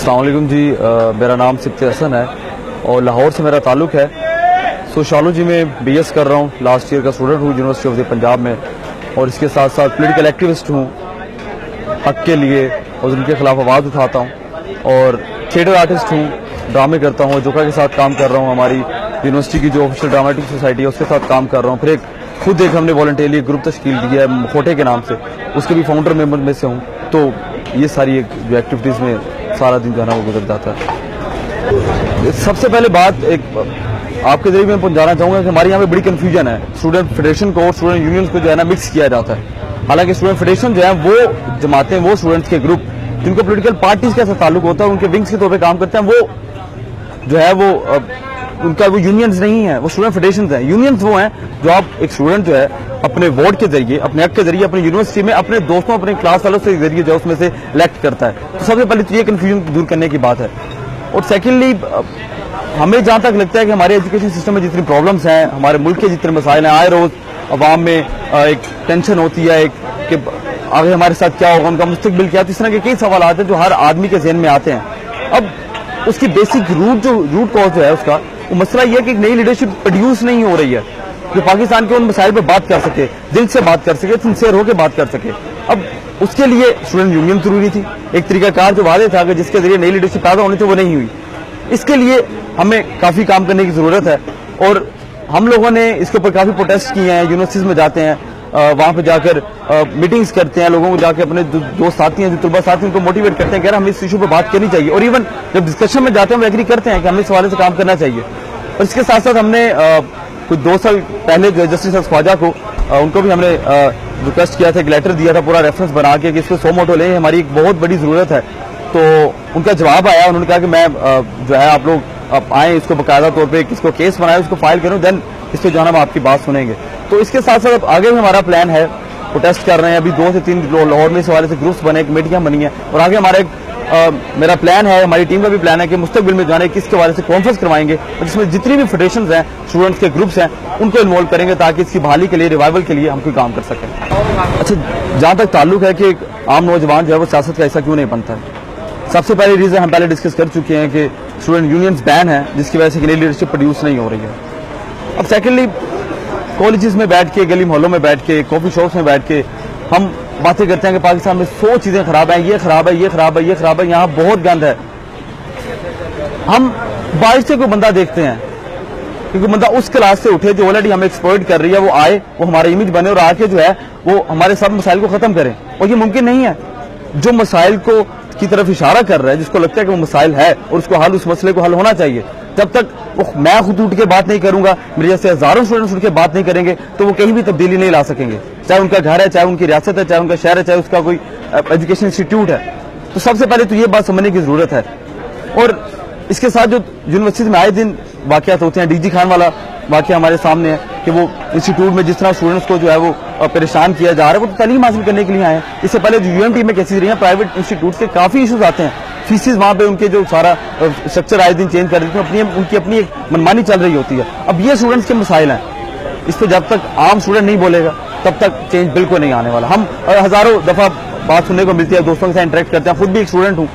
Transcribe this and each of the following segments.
अस्सलाम वालेकुम जी, मेरा नाम सिब्त हसन है और लाहौर से मेरा ताल्लुक़ है। सोशियोलॉजी में BS कर रहा हूँ, लास्ट ईयर का स्टूडेंट हूँ यूनिवर्सिटी ऑफ द पंजाब में, और इसके साथ साथ पॉलिटिकल एक्टिविस्ट हूँ, हक के लिए और उनके खिलाफ आवाज़ उठाता हूँ, और थिएटर आर्टिस्ट हूँ, ड्रामे करता हूँ, जोका के साथ काम कर रहा हूँ, हमारी यूनिवर्सिटी की जो ऑफिशियल ड्रामेटिक सोसाइटी है उसके साथ काम कर रहा हूँ। फिर खुद एक हमने वॉलंटियरली ग्रुप तश्कील दिया है खोटे के नाम से, उसके भी फाउंडर मेंबर में से हूँ। तो ये सारी जो एक्टिविटीज़ में सारा दिन जो है ना वो गुजर जाता है। सबसे पहले बात एक आपके जरिए मैं पहुंचाना चाहूँगा कि हमारे यहाँ पे बड़ी कन्फ्यूजन है, स्टूडेंट फेडरेशन को और स्टूडेंट यूनियंस को जो है ना मिक्स किया जाता है। हालांकि स्टूडेंट फेडरेशन जो है वो जमातें, वो स्टूडेंट्स के ग्रुप जिनको पॉलिटिकल पार्टीज के साथ ताल्लुक होता है, उनके विंग्स के तौर पर काम करते हैं, वो जो है वो उनका वो यूनियंस नहीं है, वो स्टूडेंट फेडरेशन हैं। यूनियंस वो हैं जो आप एक स्टूडेंट जो है अपने वोट के जरिए, अपने हक के जरिए, अपनी यूनिवर्सिटी में अपने दोस्तों, अपने क्लास वालों से जरिए जो उसमें से इलेक्ट करता है। तो सबसे पहले तो ये कन्फ्यूजन दूर करने की बात है। और सेकेंडली, हमें जहां तक लगता है कि हमारे एजुकेशन सिस्टम में जितनी प्रॉब्लम्स हैं, हमारे मुल्क के जितने मसाइल हैं, आए रोज अवाम में एक टेंशन होती है कि आगे हमारे साथ क्या होगा, उनका मुस्तकबिल क्या, इस तरह के कई सवाल आते हैं जो हर आदमी के जहन में आते हैं। अब उसकी बेसिक रूट कॉज जो है उसका, वो मसला ये है कि नई लीडरशिप प्रोड्यूस नहीं हो रही है जो पाकिस्तान के उन मसाइल पर बात कर सके, दिल से बात कर सके, सिंसियर होकर बात कर सके। अब उसके लिए स्टूडेंट यूनियन जरूरी थी, एक तरीकाकार जो वादे था कि जिसके जरिए नई लीडरशिप पैदा होनी थी, वो नहीं हुई। इसके लिए हमें काफी काम करने की जरूरत है, और हम लोगों ने इसके ऊपर काफी प्रोटेस्ट किए हैं। यूनिवर्सिटीज में जाते हैं, वहां पे जाकर मीटिंग्स करते हैं, लोगों को जाकर अपने दोस्त साथी हैं, जो तलबा साथी हैं, उनको मोटिवेट करते हैं कि यार हमें इस इशू पर बात करनी चाहिए। और इवन जब डिस्कशन में जाते हैं, वो एग्री करते हैं कि हमें इस हवाले से काम करना चाहिए। और इसके साथ साथ हमने कुछ 2 साल पहले जो जस्टिस ख्वाजा को, उनको भी हमने रिक्वेस्ट किया था, एक लेटर दिया था पूरा रेफरेंस बना के कि इसको 100 मोटो लें, हमारी एक बहुत बड़ी जरूरत है। तो उनका जवाब आया, उन्होंने कहा कि मैं जो है आप लोग आए, इसको बाकायदा तौर पर इसको केस बनाए, उसको फाइल करूँ, देन इस पर जो है हम आपकी बात सुनेंगे। तो इसके साथ साथ आगे भी हमारा प्लान है, प्रोटेस्ट कर रहे हैं, अभी 2 से 3 लाहौर में इस हवाले से ग्रुप्स बने, कमेटियां बनी हैं, और आगे हमारा एक मेरा प्लान है, हमारी टीम का भी प्लान है कि मुस्तकबिल में जाने किसके हवाले से कॉन्फ्रेंस करवाएंगे, और जिसमें जितनी भी फेडरेशन हैं, स्टूडेंट्स के ग्रुप्स हैं, उनको इन्वॉल्व करेंगे ताकि इसकी बहाली के लिए, रिवाइवल के लिए हम कोई काम कर सकें। अच्छा, जहां तक ताल्लुक है कि आम नौजवान जो है वो सियासत का हिस्सा क्यों नहीं बनता है, सबसे पहले रीजन हम पहले डिस्कस कर चुके हैं कि स्टूडेंट यूनियंस बैन है, जिसकी वजह से नई लीडरशिप प्रोड्यूस नहीं हो रही है। अब सेकेंडली, कॉलेजेस में बैठ के, गली मोहल्लों में बैठ के, कॉफी शॉप्स में बैठ के हम बातें करते हैं कि पाकिस्तान में 100 चीजें खराब हैं, ये खराब है, ये खराब है, ये खराब है, यहाँ बहुत गंद है। हम बाहर से कोई बंदा देखते हैं, क्योंकि बंदा उस क्लास से उठे जो ऑलरेडी हमें एक्सप्लॉइट कर रही है, वो आए, वो हमारा इमेज बने और आके जो है वो हमारे सब मसाइल को खत्म करें। और ये मुमकिन नहीं है। जो मसाइल को की तरफ इशारा कर रहा है, जिसको लगता है कि वो मसाइल है और उसको हल, उस मसले को हल होना चाहिए, जब तक वो मैं खुद उठ के बात नहीं करूंगा, मेरे जैसे हजारों स्टूडेंट्स उठ के बात नहीं करेंगे, तो वो कहीं भी तब्दीली नहीं ला सकेंगे। चाहे उनका घर है, चाहे उनकी रियासत है, चाहे उनका शहर है, चाहे उसका कोई एजुकेशन इंस्टीट्यूट है। तो सबसे पहले तो ये बात समझने की जरूरत है। और इसके साथ जो यूनिवर्सिटी में आए दिन वाकयात होते हैं, DG खान वाला वाकया हमारे सामने है कि वो इंस्टीट्यूट में जिस तरह स्टूडेंट्स को जो है वो परेशान किया जा रहा है, वो तो तालीम हासिल करने के लिए आए हैं। इससे पहले जो UMT में केसेस रही हैं, प्राइवेट इंस्टीट्यूट से काफी इशूज आते हैं, फीसिस वहां पे उनके जो सारा स्ट्रक्चर आए दिन चेंज कर देते हैं, उनकी अपनी एक मनमानी चल रही होती है। अब ये स्टूडेंट्स के मसाइल हैं, इस पर जब तक आम स्टूडेंट नहीं बोलेगा तब तक चेंज बिल्कुल नहीं आने वाला। हम हजारों दफा बात सुनने को मिलती है, दोस्तों के साथ इंटरेक्ट करते हैं, खुद भी एक स्टूडेंट हूँ,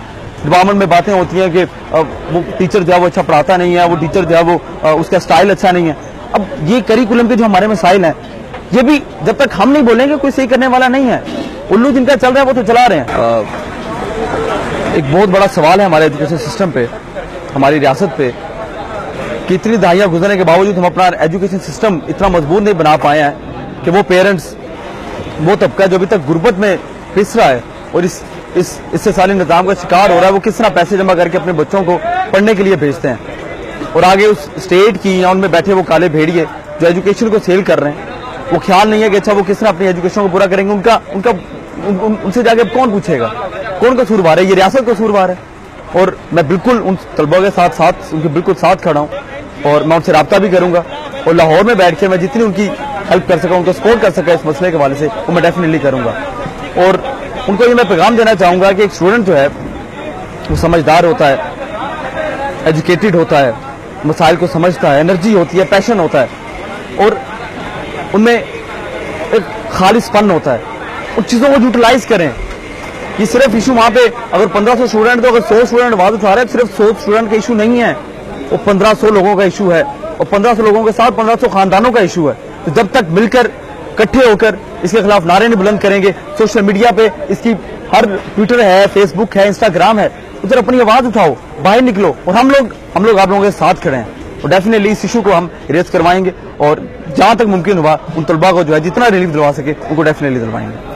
डिपार्टमेंट में बातें होती हैं कि वो टीचर जो है वो अच्छा पढ़ाता नहीं है, वो टीचर जो है वो उसका स्टाइल अच्छा नहीं है। अब ये करिकुलम के जो हमारे मसाइल हैं, ये भी जब तक हम नहीं बोलेंगे कोई सही करने वाला नहीं है। उल्लू जिनका चल रहा है वो तो चला रहे हैं। एक बहुत बड़ा सवाल है हमारे एजुकेशन सिस्टम पे, हमारी रियासत पे, कि इतनी दहाइयां गुजरने के बावजूद हम अपना एजुकेशन सिस्टम इतना मजबूत नहीं बना पाए हैं कि वो पेरेंट्स, वो तबका जो अभी तक गुर्बत में पिस रहा है और इससे साले निजाम का शिकार हो रहा है, वो किस तरह पैसे जमा करके अपने बच्चों को पढ़ने के लिए भेजते हैं, और आगे उस स्टेट की या उनमें बैठे वो काले भेड़िए जो एजुकेशन को सेल कर रहे हैं, वो ख्याल नहीं है कि अच्छा वो किस तरह अपनी एजुकेशन को पूरा करेंगे। उनसे जाके कौन पूछेगा, कौन कसूरवार है? ये रियासत कसूरवार है। और मैं बिल्कुल उन तलबा के साथ उनके बिल्कुल साथ खड़ा हूँ, और मैं उनसे रब्ता भी करूंगा, और लाहौर में बैठ के मैं जितनी उनकी हेल्प कर सका, उनको सपोर्ट कर सका इस मसले के हवाले से, वो मैं डेफिनेटली करूंगा। और उनको ये मैं पैगाम देना चाहूंगा कि एक स्टूडेंट जो है वो समझदार होता है, एजुकेटेड होता है, मसाइल को समझता है, एनर्जी होती है, पैशन होता है, और उनमें एक खालिसपन होता है। उन चीज़ों को यूटिलाइज करें, یہ صرف ایشو وہاں پہ اگر 1500 اسٹوڈنٹ تو اگر 100 اسٹوڈنٹ آواز اٹھا رہے ہیں صرف 100 اسٹوڈنٹ کا ایشو نہیں ہے, وہ 1500 لوگوں کا ایشو ہے, اور 1500 لوگوں کے ساتھ 1500 خاندانوں کا ایشو ہے. تو جب تک مل کر اکٹھے ہو کر اس کے خلاف نعرے نہیں بلند کریں گے, سوشل میڈیا پہ اس کی ہر ٹویٹر ہے, فیس بک ہے, انسٹاگرام ہے, ادھر اپنی آواز اٹھاؤ, باہر نکلو, اور ہم لوگ آپ لوگوں کے ساتھ کھڑے ہیں, اور ڈیفینیٹلی اس ایشو کو ہم ریز کروائیں گے, اور جہاں تک ممکن ہوا ان طلباء کو جو ہے جتنا ریلیف دلوا سکے ان کو ڈیفینیٹلی دلوائیں گے.